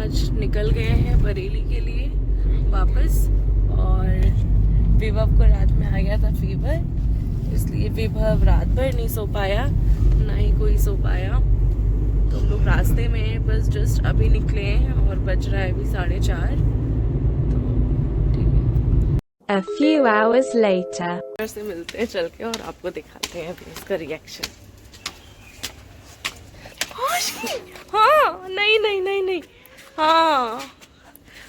आज निकल गए हैं बरेली के लिए वापस। और विभव को रात में आ गया था फीवर, इसलिए विभव रात भर नहीं सो पाया, ना ही कोई सो पाया। तो हम लोग रास्ते में हैं, बस जस्ट अभी निकले हैं और बज रहा है अभी 4:30। तो ठीक है, A few hours later. फिर से मिलते हैं चल के और आपको दिखाते हैं अभी इसका रिएक्शन। हाँ, नहीं नहीं नहीं नहीं, हाँ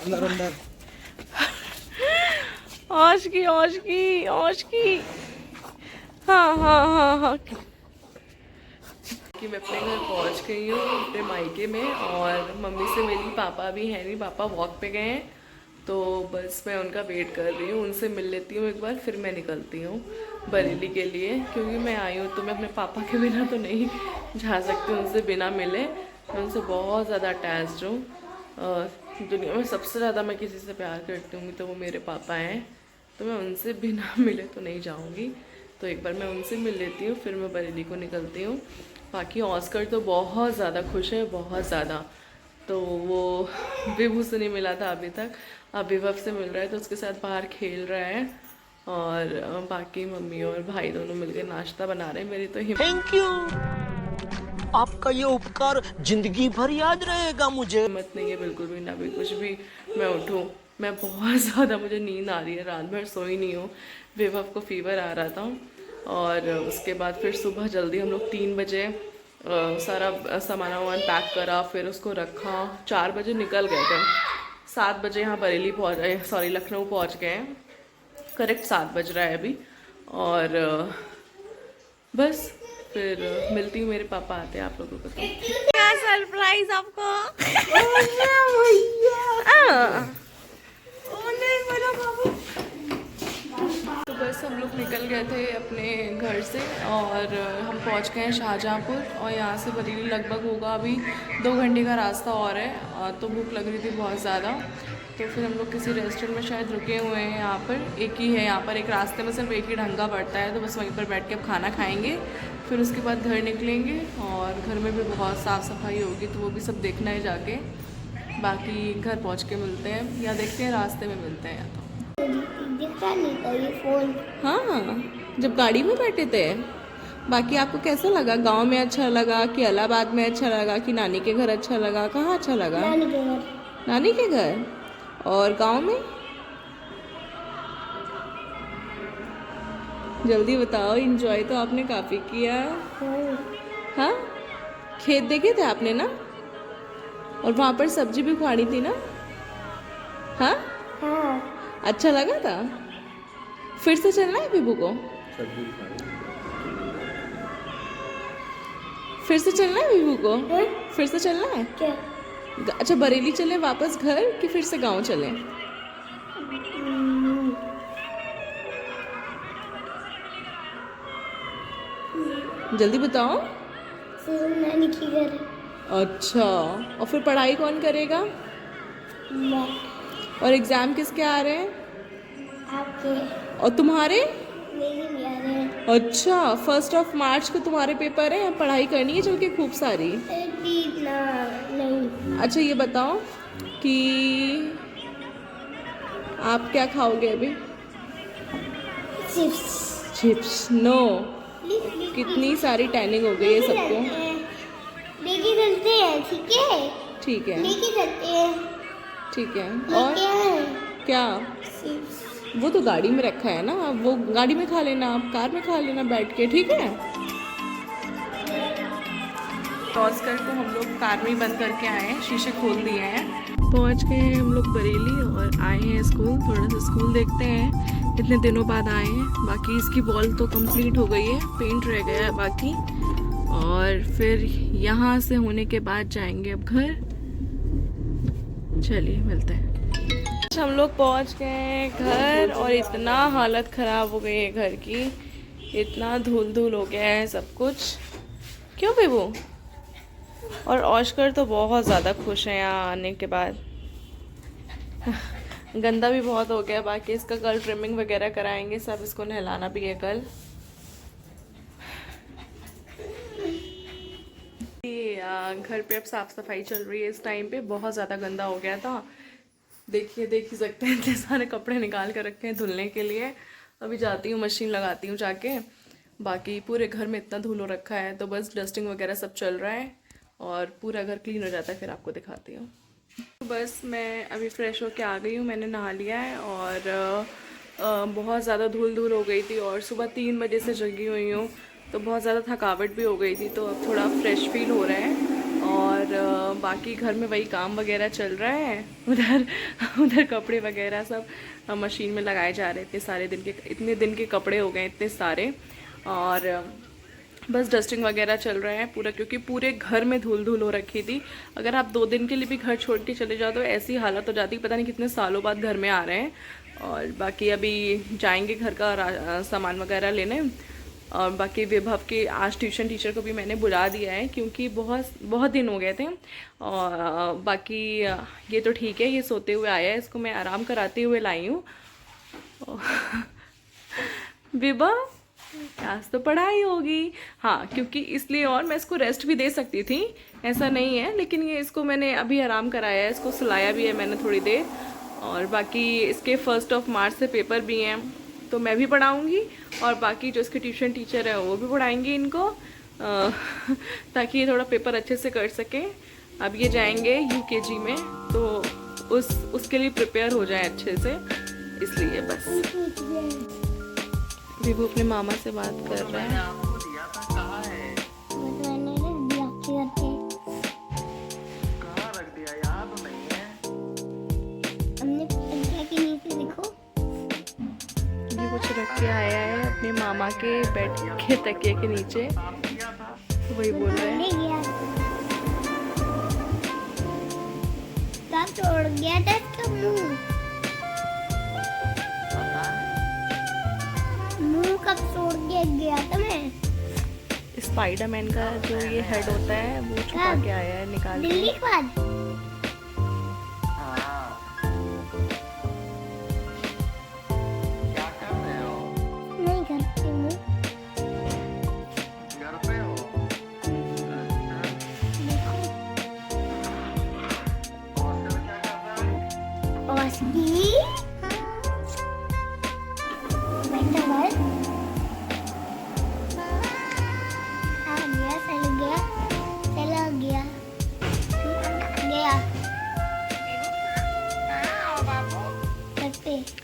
अंदर अंदर औश की हाँ हाँ हाँ हाँ कि मैं अपने घर पहुंच गई हूँ, अपने मायके में। और मम्मी से मिली, पापा भी है नहीं, पापा वॉक पे गए हैं। तो बस मैं उनका वेट कर रही हूँ, उनसे मिल लेती हूँ एक बार, फिर मैं निकलती हूँ बरेली के लिए। क्योंकि मैं आई हूँ तो मैं अपने पापा के बिना तो नहीं जा सकती, उनसे बिना मिले। मैं उनसे बहुत ज़्यादा अटैच्ड हूँ। दुनिया में सबसे ज़्यादा मैं किसी से प्यार करती हूँ तो वो मेरे पापा हैं। तो मैं उनसे बिना मिले तो नहीं जाऊँगी। तो एक बार मैं उनसे मिल लेती हूँ, फिर मैं बरेली को निकलती हूँ। बाकी ऑस्कर तो बहुत ज़्यादा खुश है, बहुत ज़्यादा। तो वो विभू से नहीं मिला था अभी तक, अब विभव से मिल रहा है, तो उसके साथ बाहर खेल रहा है। और बाकी मम्मी और भाई दोनों मिलकर नाश्ता बना रहे हैं। मेरी तो थैंक यू, आपका ये उपकार जिंदगी भर याद रहेगा मुझे। हिम्मत नहीं है बिल्कुल भी, ना भी कुछ भी मैं उठूँ। मैं बहुत ज़्यादा, मुझे नींद आ रही है, रात भर सोई नहीं हूँ। विभव को फीवर आ रहा था और उसके बाद फिर सुबह जल्दी हम लोग 3 बजे सारा सामान वामान पैक करा, फिर उसको रखा। 4 बजे निकल गए थे, 7 बजे यहाँ बरेली पहुँच गए, सॉरी लखनऊ पहुँच गए हैं। करेक्ट 7 बज रहा है अभी। और बस फिर मिलती हूँ, मेरे पापा आते हैं, आप लोगों को तो क्या सरप्राइज आपको। तो बस हम लोग निकल गए थे अपने घर से और हम पहुंच गए हैं शाहजहाँपुर। और यहाँ से बरेली लगभग होगा अभी 2 घंटे का रास्ता और है। तो भूख लग रही थी बहुत ज़्यादा, तो फिर हम लोग किसी रेस्टोरेंट में शायद रुके हुए हैं। यहाँ पर एक ही है, यहाँ पर एक रास्ते में सिर्फ एक ही ढंगा पड़ता है, तो बस वहीं पर बैठ के अब खाना खाएंगे। फिर उसके बाद घर निकलेंगे और घर में भी बहुत साफ़ सफाई होगी, तो वो भी सब देखना है जाके। बाकी घर पहुँच के मिलते हैं, या देखते हैं रास्ते में मिलते हैं। या तो ये फोन हाँ, जब गाड़ी में बैठे थे। बाकी आपको कैसा लगा? गांव में अच्छा लगा कि इलाहाबाद में अच्छा लगा कि नानी के घर अच्छा लगा? कहाँ अच्छा लगा? नानी के घर। नानी के घर। और गांव में? जल्दी बताओ, एंजॉय तो आपने काफ़ी किया। हाँ, खेत देखे थे आपने ना, और वहाँ पर सब्जी भी उखाड़ी थी ना? हाँ, हाँ। अच्छा लगा था। फिर से चलना है विभू को? फिर से चलना है विभू को? फिर से चलना है क्या? अच्छा, बरेली चले वापस घर कि फिर से गांव चले? जल्दी बताओ। फिर नानी के घर। अच्छा, और फिर पढ़ाई कौन करेगा? मैं। और एग्जाम किसके आ रहे हैं? आपके। और तुम्हारे? मेरे भी आ रहे हैं। अच्छा, 1 मार्च को तुम्हारे पेपर है, पढ़ाई करनी है चल के खूब सारी। नहीं। अच्छा, ये बताओ कि आप क्या खाओगे अभी? चिप्स? नो, कितनी सारी टैनिंग हो गई है सबको। लेके चलते हैं, ठीक है? ठीक है, लेके चलते हैं। ठीक है। ये और क्या है? क्या? चिप्स। वो तो गाड़ी में रखा है ना, वो गाड़ी में खा लेना, आप कार में खा लेना बैठ के, ठीक है? ऑस्कर को हम लोग कार में ही बंद करके आए हैं, शीशे खोल दिए हैं। पहुंच गए हैं हम लोग बरेली और आए हैं स्कूल। थोड़ा सा स्कूल देखते हैं, इतने दिनों बाद आए हैं। बाकी इसकी वॉल तो कंप्लीट हो गई है, पेंट रह गया है बाकी। और फिर यहाँ से होने के बाद जाएंगे अब घर। चलिए मिलते हैं। हम लोग पहुँच गए हैं घर और इतना हालत ख़राब हो गई है घर की, इतना धूल धूल हो गया है सब कुछ। क्यों बेबू? और ऑस्कर तो बहुत ज़्यादा खुश है यहाँ आने के बाद। गंदा भी बहुत हो गया। बाकी इसका कल ट्रिमिंग वगैरह कराएंगे सब, इसको नहलाना भी है कल। घर पे अब साफ सफाई चल रही है। इस टाइम पे बहुत ज़्यादा गंदा हो गया था। देखिए, देख ही सकते हैं, इतने सारे कपड़े निकाल कर रखे हैं धुलने के लिए। अभी जाती हूँ, मशीन लगाती हूँ जाके। बाकी पूरे घर में इतना धूल हो रखा है, तो बस डस्टिंग वगैरह सब चल रहा है और पूरा घर क्लीन हो जाता है, फिर आपको दिखाती हूँ। तो बस मैं अभी फ़्रेश होके आ गई हूँ, मैंने नहा लिया है और बहुत ज़्यादा धूल हो गई थी और सुबह 3 बजे से जगी हुई हूँ, तो बहुत ज़्यादा थकावट भी हो गई थी, तो अब थोड़ा फ्रेश फील हो रहा है। और बाकी घर में वही काम वगैरह चल रहा है। उधर कपड़े वगैरह सब मशीन में लगाए जा रहे थे। इतने दिन के कपड़े हो गए इतने सारे, और बस डस्टिंग वगैरह चल रहा है पूरा, क्योंकि पूरे घर में धूल हो रखी थी। अगर आप 2 दिन के लिए भी घर छोड़ के चले जाओ तो ऐसी हालत हो जाती, पता नहीं कितने सालों बाद घर में आ रहे हैं। और बाकी अभी जाएंगे घर का सामान वगैरह लेने। और बाकी विभव के आज ट्यूशन टीचर को भी मैंने बुला दिया है, क्योंकि बहुत दिन हो गए थे। और बाकी ये तो ठीक है, ये सोते हुए आया है, इसको मैं आराम कराते हुए लाई हूँ। विभव, आज तो पढ़ाई होगी। हाँ, क्योंकि इसलिए, और मैं इसको रेस्ट भी दे सकती थी, ऐसा नहीं है, लेकिन ये इसको मैंने अभी आराम कराया है, इसको सुलाया भी है मैंने थोड़ी देर। और बाकी इसके 1 मार्च से पेपर भी हैं, तो मैं भी पढ़ाऊँगी और बाकी जो इसके ट्यूशन टीचर है वो भी पढ़ाएंगे इनको, ताकि ये थोड़ा पेपर अच्छे से कर सकें। अब ये जाएंगे UKG में, तो उसके लिए प्रिपेयर हो जाए अच्छे से, इसलिए बस। विभू अपने मामा से बात कर रहा है। कुछ रख के आया है अपने मामा के बेड के तकिए के नीचे, वही बोल रहे हैं। कब तोड़ गया था इसका मुंह कब तोड़ गया था मैं? स्पाइडरमैन का जो ये हेड होता है वो छुपा के आया है, निकाल के। दिल्ली के बाद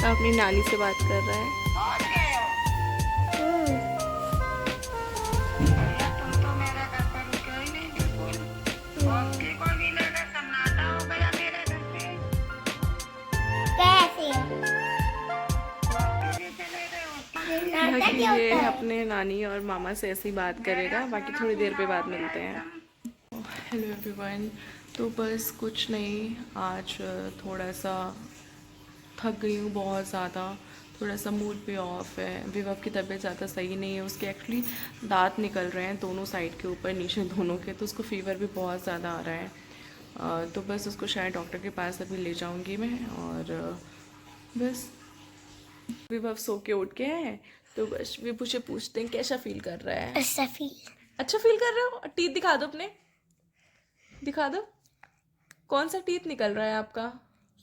अपनी नानी से बात कर रहा है। बाकी ये अपने नानी और मामा से ऐसी बात करेगा, बाकी थोड़ी देर पे बाद मिलते हैं। हेलो एवरीवन, तो बस कुछ नहीं, आज थोड़ा सा थक गई हूँ बहुत ज़्यादा, थोड़ा सा मूड पे ऑफ है। विभव की तबीयत ज़्यादा सही नहीं है, उसके एक्चुअली दांत निकल रहे हैं दोनों साइड के, ऊपर नीचे दोनों के, तो उसको फीवर भी बहुत ज़्यादा आ रहा है। तो बस उसको शायद डॉक्टर के पास अभी ले जाऊँगी मैं। और बस विभव सो के उठ के है, तो बस विभू से पूछते हैं कैसा फील कर रहा है। अच्छा फील कर रहे हो? टीथ दिखा दो अपने, दिखा दो कौन सा टीथ निकल रहा है आपका?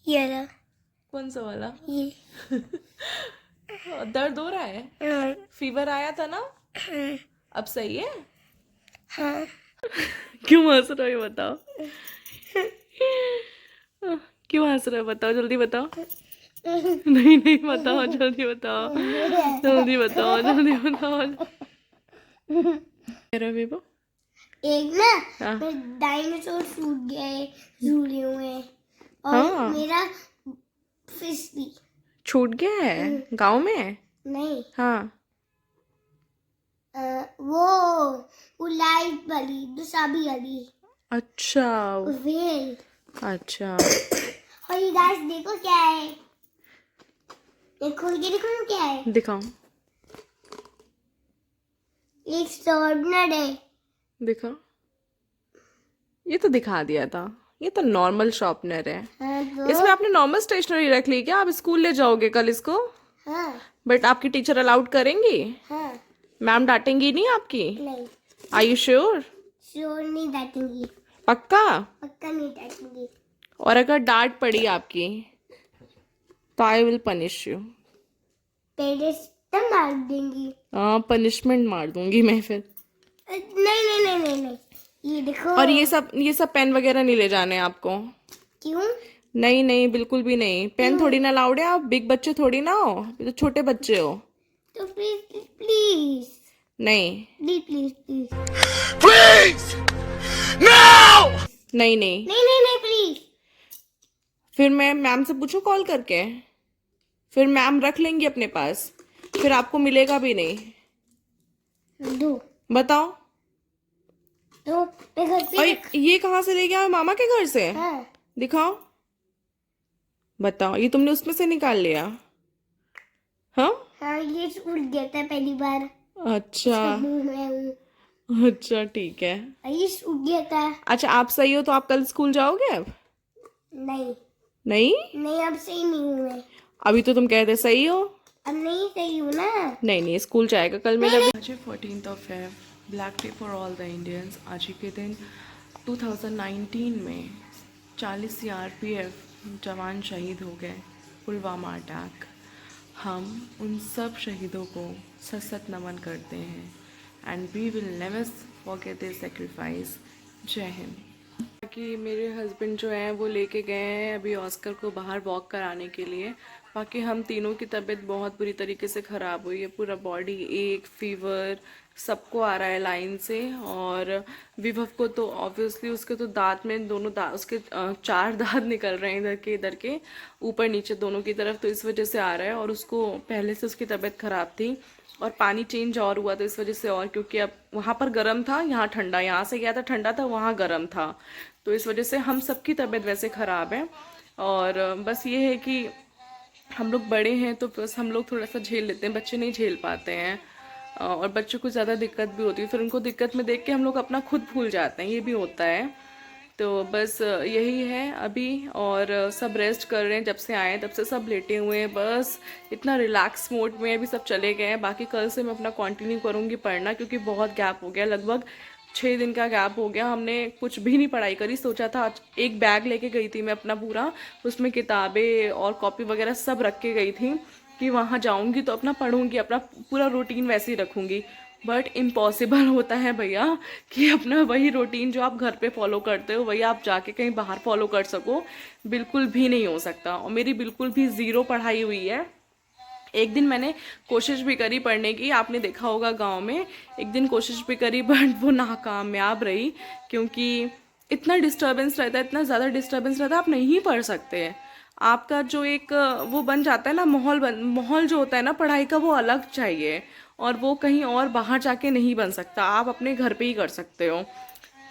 ये कौन सा वाला? ये दर्द हो रहा है? फीवर आया था ना? अब सही है? हाँ। क्यों हंस रहे हो बताओ? क्यों हंस रहे हो बताओ, जल्दी बताओ। नहीं बताओ, जल्दी बताओ, जल्दी बताओ, जल्दी बताओ। बेबो एक ना डायनासोर छूट गए झूले में, और मेरा फिश भी छूट गया है गांव में। नहीं, हाँ वो लाइट वाली दुसाबी वाली। अच्छा वेल। अच्छा। और ये गाइस देखो क्या है, ये खोल के देखो ना क्या है। दिखाओ, एक शॉर्पनर है। दिखाओ, ये तो दिखा दिया था, ये तो नॉर्मल शॉर्पनर है। हाँ, तो इसमें आपने नॉर्मल स्टेशनरी रख ली क्या? आप स्कूल ले जाओगे कल इसको? हाँ बट आपकी टीचर अलाउड करेंगी? हाँ। मैम डांटेंगी नहीं आपकी? नहीं। Are you sure? श्योर नहीं डांटूंगी, पक्का? पक्का नहीं डांटूंगी। और अगर डांट पड़ी आपकी तो I will punish you. Parents तब मार देंगी। हाँ, पनिशमेंट मार दूंगी मैं फिर। नहीं नहीं नहीं नहीं नहीं, ये देखो। और ये सब पेन वगैरह नहीं ले जाने आपको। क्यों? नहीं नहीं, बिल्कुल भी नहीं। पेन थोड़ी ना लाउड है, आप बिग बच्चे थोड़ी ना हो, ये तो छोटे बच्चे हो। तो प्लीज प्लीज नहीं please please please please no. नहीं नहीं, नहीं नहीं नहीं प्लीज। फिर मैं मैम से पूछूं कॉल करके, फिर मैम रख लेंगी अपने पास, फिर आपको मिलेगा भी नहीं। दो बताओ। दो मैं घर पे और ये कहाँ से ले गया? मामा के घर से? हाँ दिखाओ, बताओ। ये तुमने उसमें से निकाल लिया? हाँ, हाँ, ये उड़ गया था पहली बार अच्छा मुंह में। अच्छा, ठीक है। ये उड़ गया था। अच्छा, आप सही हो तो आप कल स्कूल जाओगे अब? नहीं नहीं, नहीं, अब सही नहीं हूँ मैं। अभी तो तुम कहते सही हो। अब नहीं सही हूँ ना। नहीं नहीं, स्कूल जाएगा कल मेरा। आज है 14 Feb, black day for all the Indians. आज ही के दिन 2019 में 40 CRPF जवान शहीद हो गए पुलवामा अटैक। हम उन सब शहीदों को सत सत नमन करते हैं and we will never forget their sacrifice. जय हिंद। बाकी मेरे हस्बैंड जो हैं वो लेके गए हैं अभी ऑस्कर को बाहर वॉक कराने के लिए। बाकी हम तीनों की तबीयत बहुत बुरी तरीके से ख़राब हुई है, पूरा बॉडी एक, फीवर सबको आ रहा है लाइन से। और विभव को तो ऑब्वियसली उसके तो दांत में दोनों दांत, उसके 4 दांत निकल रहे हैं इधर के ऊपर नीचे दोनों की तरफ, तो इस वजह से आ रहा है। और उसको पहले से उसकी तबीयत ख़राब थी और पानी चेंज और हुआ तो इस वजह से, और क्योंकि अब वहाँ पर गर्म था यहाँ ठंडा, यहाँ से गया था ठंडा था वहाँ गर्म था, तो इस वजह से हम सबकी तबीयत वैसे ख़राब है। और बस ये है कि हम लोग बड़े हैं तो बस हम लोग थोड़ा सा झेल लेते हैं, बच्चे नहीं झेल पाते हैं। और बच्चों को ज़्यादा दिक्कत भी होती है, फिर उनको दिक्कत में देख के हम लोग अपना खुद भूल जाते हैं, ये भी होता है। तो बस यही है अभी। और सब रेस्ट कर रहे हैं, जब से आए हैं तब से सब लेटे हुए हैं, बस इतना रिलैक्स मोड में अभी सब चले गए हैं। बाकी कल से मैं अपना कंटिन्यू करूँगी पढ़ना, क्योंकि बहुत गैप हो गया, लगभग 6 दिन का गैप हो गया। हमने कुछ भी नहीं पढ़ाई करी। सोचा था एक बैग लेके गई थी मैं अपना पूरा, उसमें किताबें और कॉपी वगैरह सब रख के गई थी कि वहाँ जाऊँगी तो अपना पढ़ूँगी, अपना पूरा रूटीन वैसे ही रखूँगी। बट इम्पॉसिबल होता है भैया कि अपना वही रूटीन जो आप घर पे फॉलो करते हो वही आप जाके कहीं बाहर फॉलो कर सको, बिल्कुल भी नहीं हो सकता। और मेरी बिल्कुल भी ज़ीरो पढ़ाई हुई है। एक दिन मैंने कोशिश भी करी पढ़ने की, आपने देखा होगा गांव में, एक दिन कोशिश भी करी बट वो नाकामयाब रही, क्योंकि इतना डिस्टर्बेंस रहता है, इतना ज़्यादा डिस्टर्बेंस रहता है, आप नहीं पढ़ सकते। आपका जो एक वो बन जाता है ना माहौल जो होता है ना पढ़ाई का, वो अलग चाहिए, और वो कहीं और बाहर जाके नहीं बन सकता, आप अपने घर पे ही कर सकते हो।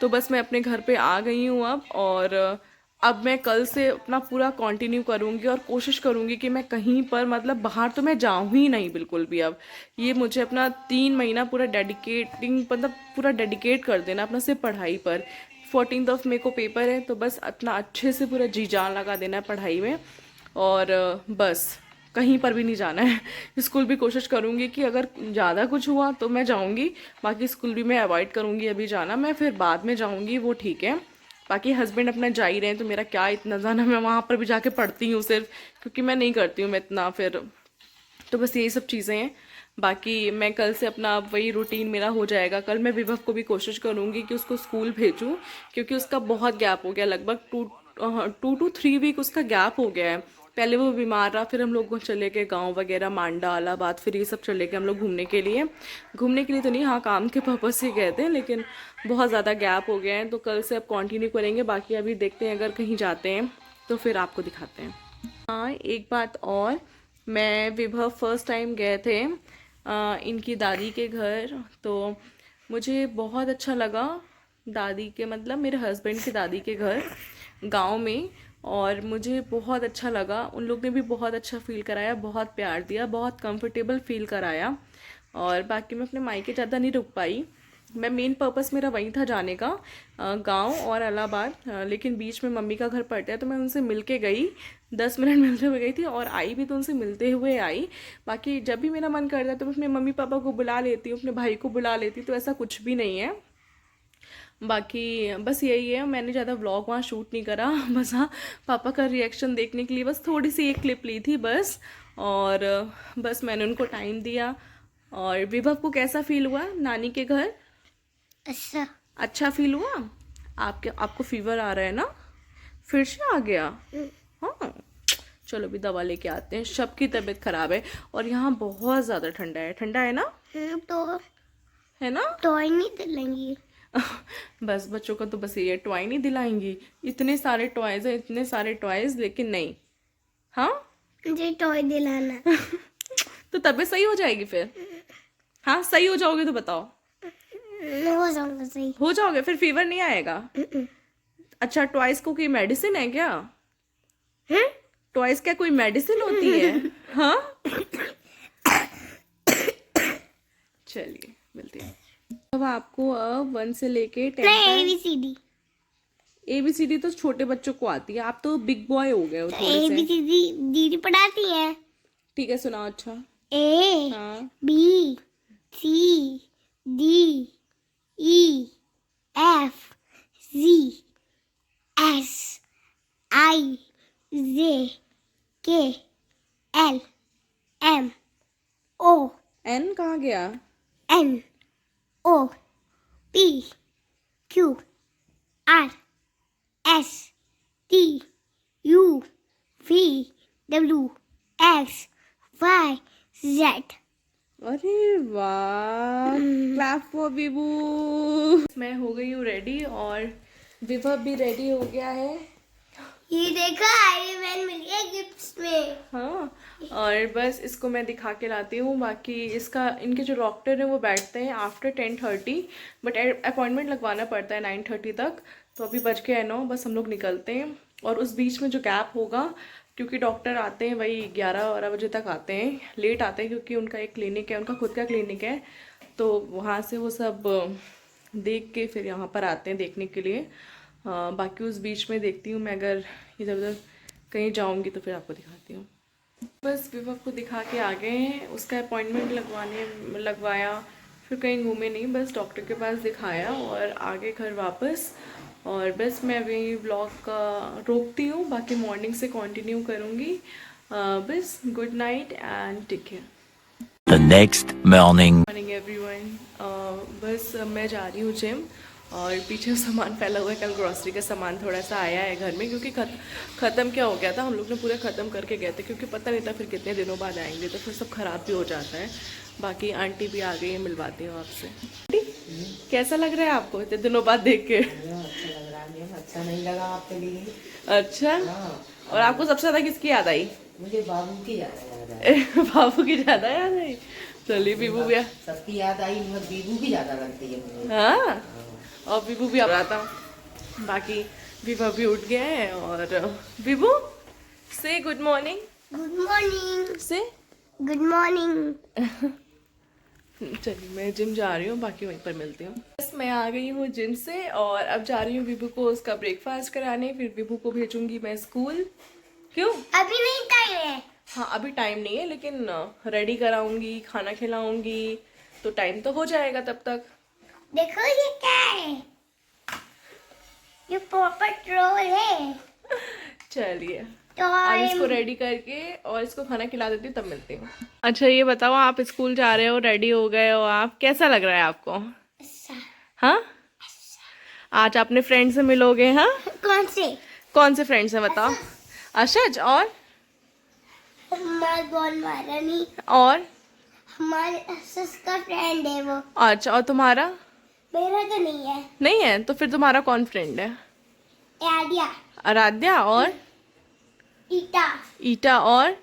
तो बस मैं अपने घर पे आ गई हूँ अब, और अब मैं कल से अपना पूरा कंटिन्यू करूँगी और कोशिश करूँगी कि मैं कहीं पर, मतलब बाहर तो मैं जाऊँ ही नहीं बिल्कुल भी। अब ये मुझे अपना 3 महीना पूरा मतलब पूरा डेडिकेट कर देना अपना सिर्फ पढ़ाई पर। 14 मई को पेपर है, तो बस इतना अच्छे से पूरा जी जान लगा देना है पढ़ाई में, और बस कहीं पर भी नहीं जाना है। स्कूल भी कोशिश करूँगी कि अगर ज़्यादा कुछ हुआ तो मैं जाऊँगी, बाकी स्कूल भी मैं अवॉइड करूँगी अभी जाना, मैं फिर बाद में जाऊँगी, वो ठीक है। बाकी हस्बैंड अपना जा ही रहे हैं तो मेरा क्या इतना जाना, मैं वहाँ पर भी जाके पढ़ती हूँ सिर्फ, क्योंकि मैं नहीं करती हूँ मैं इतना फिर। तो बस यही सब चीज़ें हैं। बाकी मैं कल से अपना वही रूटीन मेरा हो जाएगा। कल मैं विभव को भी कोशिश करूँगी कि उसको स्कूल भेजूँ, क्योंकि उसका बहुत गैप हो गया, लगभग 2 to 3 वीक उसका गैप हो गया है। पहले वो बीमार रहा, फिर हम लोग चले गए गांव वगैरह, मांडा इलाहाबाद, फिर ये सब चले गए हम लोग घूमने के लिए तो नहीं, हाँ काम के पर्पज़ से गए थे, लेकिन बहुत ज़्यादा गैप हो गया है। तो कल से अब कंटिन्यू करेंगे। बाकी अभी देखते हैं, अगर कहीं जाते हैं तो फिर आपको दिखाते हैं। हाँ, एक बात और, मैं विभव फर्स्ट टाइम गए थे इनकी दादी के घर, तो मुझे बहुत अच्छा लगा। दादी के मतलब मेरे हस्बैंड की दादी के घर गांव में, और मुझे बहुत अच्छा लगा। उन लोग ने भी बहुत अच्छा फील कराया, बहुत प्यार दिया, बहुत कंफर्टेबल फील कराया। और बाकी मैं अपने मायके ज़्यादा नहीं रुक पाई, मैं मेन पर्पस मेरा वही था जाने का, गांव और इलाहाबाद, लेकिन बीच में मम्मी का घर पड़ता है तो मैं उनसे मिल के गई, 10 मिनट मिलते हुए गई थी, और आई भी तो उनसे मिलते हुए आई। बाकी जब भी मेरा मन करता है तो मैं अपने मम्मी पापा को बुला लेती हूँ, अपने भाई को बुला लेती हूँ, तो ऐसा कुछ भी नहीं है। बाकी बस यही है, मैंने ज़्यादा व्लॉग वहाँ शूट नहीं करा। बस हाँ, पापा का रिएक्शन देखने के लिए बस थोड़ी सी एक क्लिप ली थी बस। और बस मैंने उनको टाइम दिया। और विभव को कैसा फील हुआ नानी के घर? अच्छा। अच्छा फील हुआ? आपको फीवर आ रहा है ना? फिर से आ गया? हाँ, चलो भी दवा लेके आते हैं। सबकी तबीयत खराब है और यहाँ बहुत ज़्यादा ठंडा है ना? तो है ना? टॉय नहीं दिलाएंगी? बस बच्चों का तो बस ये टॉय नहीं दिलाएंगी। इतने सारे टॉयज है, इतने सारे टॉयज, लेकिन नहीं। हाँ, मुझे टॉय दिलाना। तो तबीयत सही हो जाएगी फिर। हाँ, सही हो जाओगे तो बताओ। हो जाऊंगा सही। हो जाओगे फिर, फीवर नहीं आएगा? अच्छा, टॉयज को कोई मेडिसिन है क्या? टॉयज क्या कोई मेडिसिन होती है? हाँ, चलिए मिलते हैं। अब आपको अब 1 से लेके 10 ABCD। ABCD तो छोटे बच्चों को आती है, आप तो बिग बॉय हो गए हो थोड़े से। ABCD दीदी पढ़ाती है। ठीक है, सुनाओ। अच्छा, A हाँ, B C D E F G S I J K L M O N कहाँ गया? N O P Q R S T U V W X Y Z। अरे वाह, क्लैप फॉर विभू। मैं हो गई हूँ रेडी और विभव भी रेडी हो गया है। ये देखो आयरन मैन मिल गया गिफ्ट्स में। हाँ, और बस इसको मैं दिखा के लाती हूँ। बाकी इसका, इनके जो डॉक्टर हैं वो बैठते हैं आफ्टर 10:30, बट अपॉइंटमेंट लगवाना पड़ता है 9:30 तक। तो अभी बज के 9, बस हम लोग निकलते हैं। और उस बीच में जो गैप होगा, क्योंकि डॉक्टर आते हैं वही 11-12 बजे तक आते हैं, लेट आते हैं क्योंकि उनका एक क्लिनिक है, उनका खुद का क्लिनिक है। तो वहाँ से वो सब देख के फिर यहाँ पर आते हैं देखने के लिए। बाकी उस बीच में देखती हूँ मैं, अगर इधर उधर कहीं जाऊँगी तो फिर आपको दिखाती हूँ। बस विभव को दिखा के आ गए हैं, उसका अपॉइंटमेंट लगवाया, फिर कहीं घूमे नहीं, बस डॉक्टर के पास दिखाया और आगे घर वापस। और बस मैं अभी व्लॉग का रोकती हूँ, बाकी मॉर्निंग से कंटिन्यू करूँगी। बस good night and take care. The next morning. Morning everyone. बस मैं जा रही हूँ जिम और पीछे सामान फैला हुआ है। कल ग्रॉसरी का सामान थोड़ा सा आया है घर में, क्योंकि ख़त्म क्या हो गया था, हम लोग ने पूरा ख़त्म करके गए थे, क्योंकि पता नहीं था फिर कितने दिनों बाद आएंगे, तो फिर सब ख़राब भी हो जाता है। बाकी आंटी भी आ गई है, मिलवाती हूँ आपसे। आंटी, कैसा लग रहा है आपको इतने दिनों बाद देख के? अच्छा लग रहा है। अच्छा नहीं लगा आपके लिए? अच्छा, और आपको सबसे ज़्यादा किसकी याद आई? मुझे बाबू की ज्यादा याद आई। बाबू की ज़्यादा याद आई? चलिए, बीबू भी सबकी याद आई, मगर बीबू की ज्यादा लगती है मुझे। हाँ, और विभू भी आ रहा था। बाकी विभू भी उठ गया है। और विभू से गुड मॉर्निंग। Good morning. से गुड मॉर्निंग। चलिए, मैं जिम जा रही हूँ, बाकी वहीं पर मिलती हूँ। बस मैं आ गई हूँ जिम से और अब जा रही हूँ विभू को उसका ब्रेकफास्ट कराने, फिर विभू को भेजूंगी मैं स्कूल। क्यों? अभी नहीं टाइम है। हाँ, अभी टाइम नहीं है, लेकिन रेडी कराऊंगी, खाना खिलाऊंगी, तो टाइम तो हो जाएगा तब तक। देखो ये क्या है, ये पोपट रोल है। चलिए, तो अब इसको रेडी करके और इसको खाना खिला देती हूँ, तब मिलती हूँ। अच्छा, ये बताओ, आप स्कूल जा रहे हो, रेडी हो गए हो आप, कैसा लग रहा है आपको? हाँ, आज अपने फ्रेंड से मिलोगे? हाँ, कौन से फ्रेंड से बताओ? अशज और महारानी और हमारे अशज का फ्रेंड है वो। अच्छा, और तुम्हारा? मेरा तो नहीं है। नहीं है, तो फिर तुम्हारा कौन फ्रेंड है? आराध्या। आराध्या और ईटा। ईटा और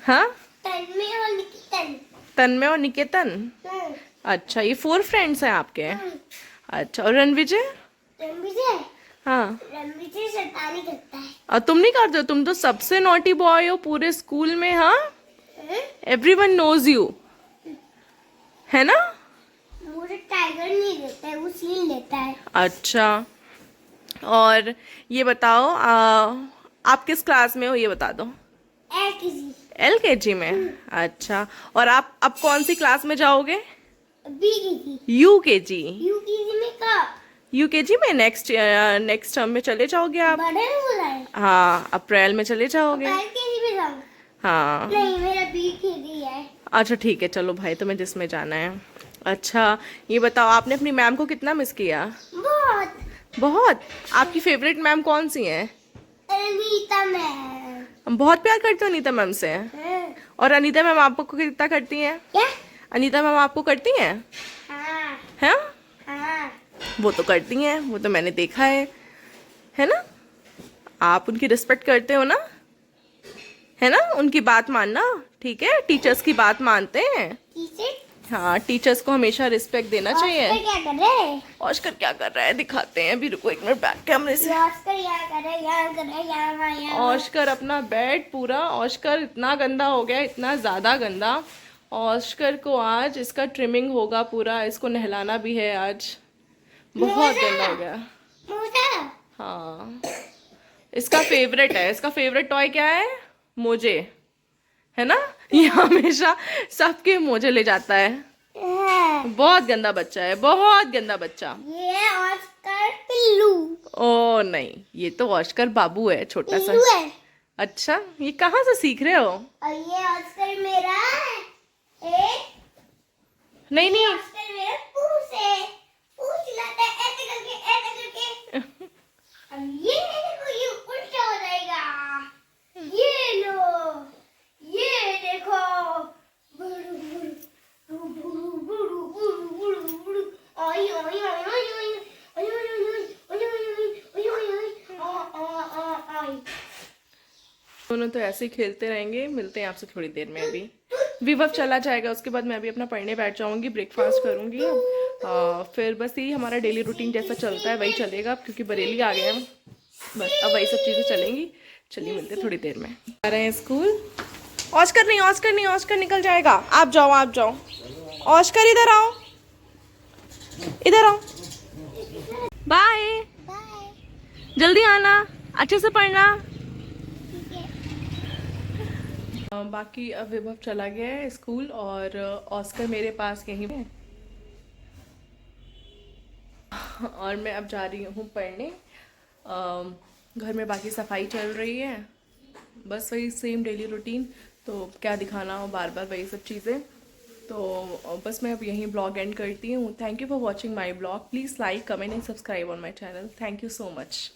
हाँ, तन्मय और निकेतन। तन्मय और निकेतन। अच्छा, ये 4 फ्रेंड्स हैं आपके? अच्छा, और रणविजय? रणविजय? हाँ, रणविजय शैतानी करता है। और तुम नहीं करते हो? तुम तो सबसे नॉटी बॉय हो पूरे स्कूल में। हाँ, एवरीवन नोज यू, है ना? मुझे टाइगर नहीं देता है, वो सील देता है। अच्छा, और ये बताओ, आप किस क्लास में हो, ये बता दो। LKG। LKG में? अच्छा, और आप अब कौन सी क्लास में जाओगे? बीकेजी यूकेजी। यूकेजी में कब यूकेजी में नेक्स्ट टर्म में चले जाओगे आप? बड़े हो रहा है हाँ, अप्रैल में चले जाओगे। एलकेजी में जाऊँ? हाँ। नहीं मेरा बीकेजी है। अच्छा ठीक है, चलो भाई, तुम्हें जिसमें जाना है। अच्छा ये बताओ, आपने अपनी मैम को कितना मिस किया? बहुत। बहुत। आपकी फेवरेट मैम कौन सी है? अनीता मैम। बहुत प्यार करते हो अनीता मैम से? हाँ। और अनीता मैम आपको कितना करती हैं? क्या? अनीता मैम आपको करती हैं? हाँ हैं? हाँ। वो तो करती हैं, वो तो मैंने देखा है ना? आप उनकी रिस्पेक्ट करते हो ना? है ना? उनकी बात मानना, ठीक है? टीचर्स की बात मानते हैं। टीचर हाँ, टीचर्स को हमेशा रिस्पेक्ट देना चाहिए। ऑस्कर क्या कर रहे हैं? ऑस्कर क्या कर रहा है दिखाते हैं, अभी रुको एक मिनट, बैक कैमरे से। ऑस्कर यहाँ कर रहे हैं, यहाँ कर रहे हैं, यहाँ ऑस्कर अपना बेड पूरा, ऑस्कर इतना गंदा हो गया, इतना ज़्यादा गंदा। ऑस्कर को आज इसका ट्रिमिंग होगा पूरा, इसको नहलाना भी है आज। बहुत गंदा हो गया। मोजा। हाँ, इसका फेवरेट है, इसका फेवरेट टॉय क्या है? मोजे, है ना? ये हमेशा सबके मोजे ले जाता है। हाँ। बहुत गंदा बच्चा है, बहुत गंदा बच्चा। ये है ऑस्कर पिल्लू। ओ नहीं, ये तो ऑस्कर बाबू है, छोटा सा। पिल्लू है। अच्छा, ये कहाँ से सीख रहे हो? और ये ऑस्कर मेरा नहीं नहीं, ऑस्कर मेरा पूछ है, पूछ लाता है ऐसे करके ऐसे करके। अब ये देखो, ये उल्टा हो जाएगा। ये लो, ये देखो। बुड़ू बुड़ू बुड़ू बुड़ू बुड़ू बुड़ू बुड़ू। आई आई आई आई आई आई आई आई आई आई आई। दोनों तो ऐसे ही खेलते रहेंगे। मिलते हैं आपसे थोड़ी देर में। अभी विभव चला जाएगा, उसके बाद मैं भी अपना पढ़ने बैठ जाऊंगी, ब्रेकफास्ट करूंगी। फिर बस यही हमारा डेली रूटीन जैसा चलता है वही चलेगा, क्योंकि बरेली आ गए हम। बस अब वही सब चीज़ें चलेंगी। चलिए मिलते हैं थोड़ी देर में। आ रहे हैं स्कूल। ऑस्कर नहीं, ऑस्कर नहीं, ऑस्कर निकल जाएगा। आप जाओ, आप जाओ। ऑस्कर इधर आओ, इधर आओ। Bye, bye. जल्दी आना, अच्छे से पढ़ना। बाकी अब विभव चला गया है स्कूल और ऑस्कर मेरे पास यहीं है। और मैं अब जा रही हूँ पढ़ने। घर में बाकी सफाई चल रही है, बस वही सेम डेली रूटीन। तो क्या दिखाना हो, बार बार वही सब चीज़ें। तो बस मैं अब यहीं ब्लॉग एंड करती हूँ। Thank you for watching my blog. Please like, comment and subscribe on my channel. Thank you so much.